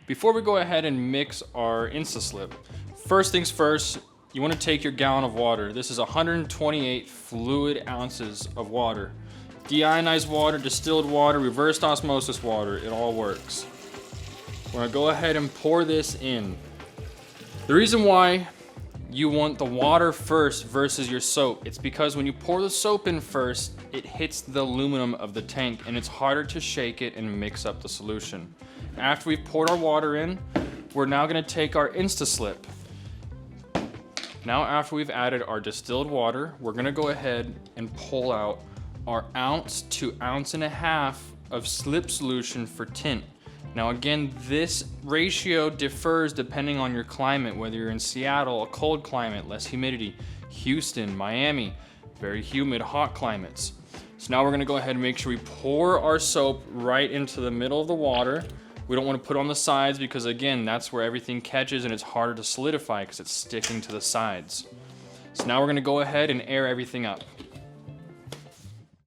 Before we go ahead and mix our InstaSlip, first things first, you want to take your gallon of water. This is 128 fluid ounces of water. Deionized water, distilled water, reversed osmosis water, it all works. We're gonna go ahead and pour this in. The reason why you want the water first versus your soap, it's because when you pour the soap in first, it hits the aluminum of the tank and it's harder to shake it and mix up the solution. After we've poured our water in, we're now gonna take our InstaSlip. Now after we've added our distilled water, we're gonna go ahead and pull out our ounce to 1.5 ounces of slip solution for tint. Now again, this ratio differs depending on your climate, whether you're in Seattle, a cold climate, less humidity, Houston, Miami, very humid, hot climates. So now we're gonna go ahead and make sure we pour our soap right into the middle of the water. We don't want to put on the sides because again, that's where everything catches and it's harder to solidify because it's sticking to the sides. So now we're gonna go ahead and air everything up.